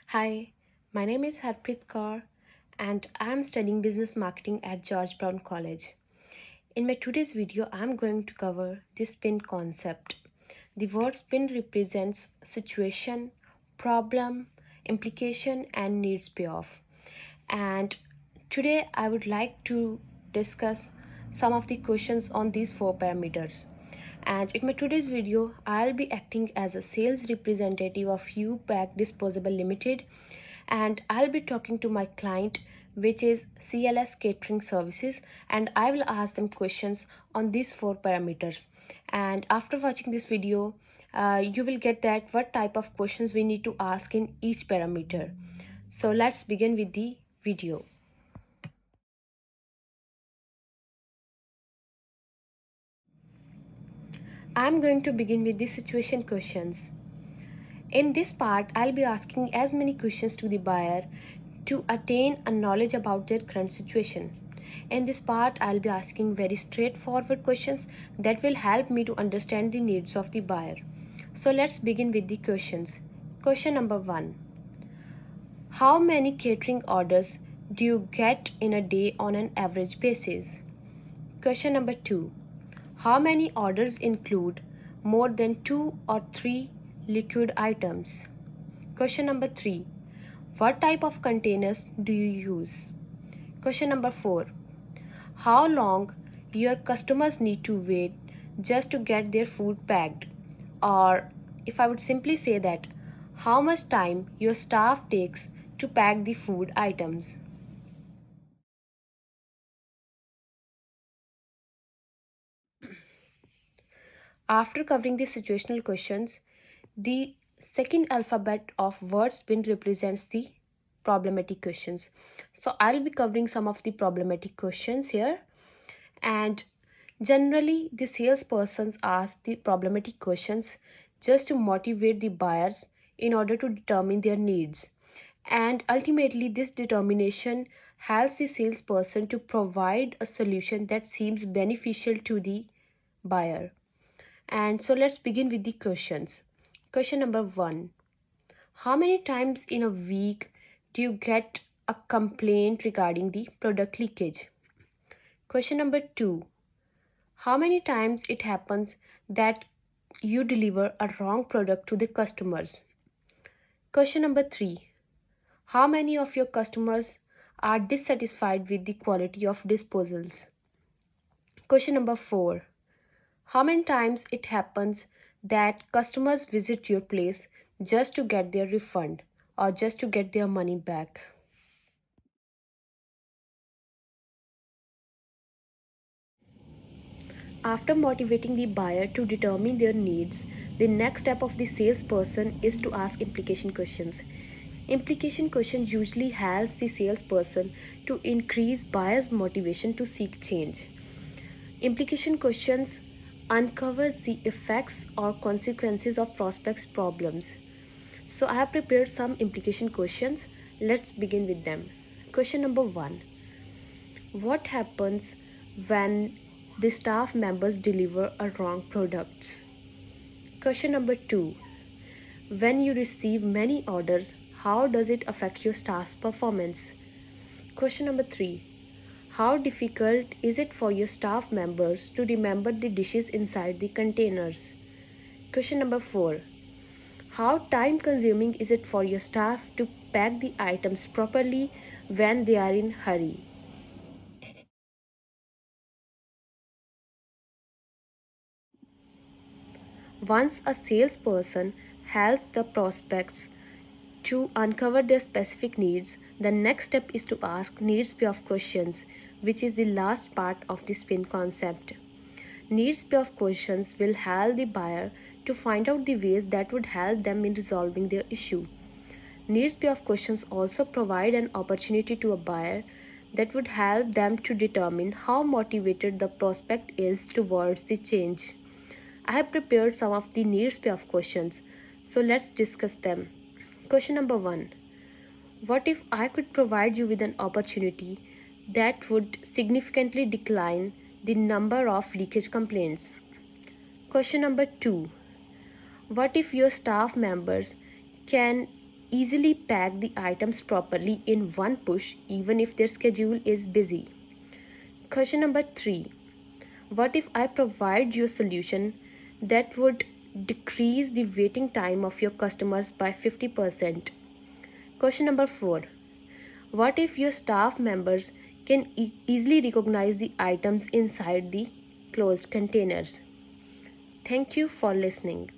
Hi, my name is Harpreet Kaur and I am studying business marketing at George Brown College. In my today's video, I am going to cover the spin concept. The word spin represents situation, problem, implication, and needs payoff. And today I would like to discuss some of the questions on these four parameters. And in my today's video, I'll be acting as a sales representative of UPAC Disposable Limited, and I'll be talking to my client, which is CLS Catering Services, and I will ask them questions on these four parameters. And after watching this video, you will get that what type of questions we need to ask in each parameter. So let's begin with the video. I'm going to begin with the situation questions. In this part, I'll be asking as many questions to the buyer to attain a knowledge about their current situation. In this part, I'll be asking very straightforward questions that will help me to understand the needs of the buyer. So let's begin with the questions. Question number 1. How many catering orders do you get in a day on an average basis? Question number 2. How many orders include more than 2 or 3 liquid items? Question number 3. What type of containers do you use? Question number 4. How long your customers need to wait just to get their food packed? Or if I would simply say that, how much time your staff takes to pack the food items? After covering the situational questions, the second alphabet of words bin represents the problematic questions. So I'll be covering some of the problematic questions here. And generally, the salespersons ask the problematic questions just to motivate the buyers in order to determine their needs. And ultimately, this determination helps the salesperson to provide a solution that seems beneficial to the buyer. And so let's begin with the questions. Question number 1. How many times in a week do you get a complaint regarding the product leakage? Question number 2. How many times it happens that you deliver a wrong product to the customers? Question number 3. How many of your customers are dissatisfied with the quality of disposals? Question number 4. How many times it happens that customers visit your place just to get their refund or just to get their money back? After motivating the buyer to determine their needs, the next step of the salesperson is to ask implication questions. Implication questions usually helps the salesperson to increase buyer's motivation to seek change. Implication questions uncovers the effects or consequences of prospects' problems. So I have prepared some implication questions. Let's begin with them. Question number 1. What happens when the staff members deliver a wrong products? Question number 2. When you receive many orders, how does it affect your staff's performance? Question number 3. How difficult is it for your staff members to remember the dishes inside the containers? Question number 4. How time consuming is it for your staff to pack the items properly when they are in hurry? Once a salesperson helps the prospects to uncover their specific needs, the next step is to ask needs payoff questions, which is the last part of the spin concept. Needs payoff questions will help the buyer to find out the ways that would help them in resolving their issue. Needs payoff questions also provide an opportunity to a buyer that would help them to determine how motivated the prospect is towards the change. I have prepared some of the needs payoff questions, so let's discuss them. Question number 1. What if I could provide you with an opportunity that would significantly decline the number of leakage complaints? Question number 2. What if your staff members can easily pack the items properly in one push even if their schedule is busy? Question number 3. What if I provide you a solution that would decrease the waiting time of your customers by 50%? Question number 4. What if your staff members can easily recognize the items inside the closed containers? Thank you for listening.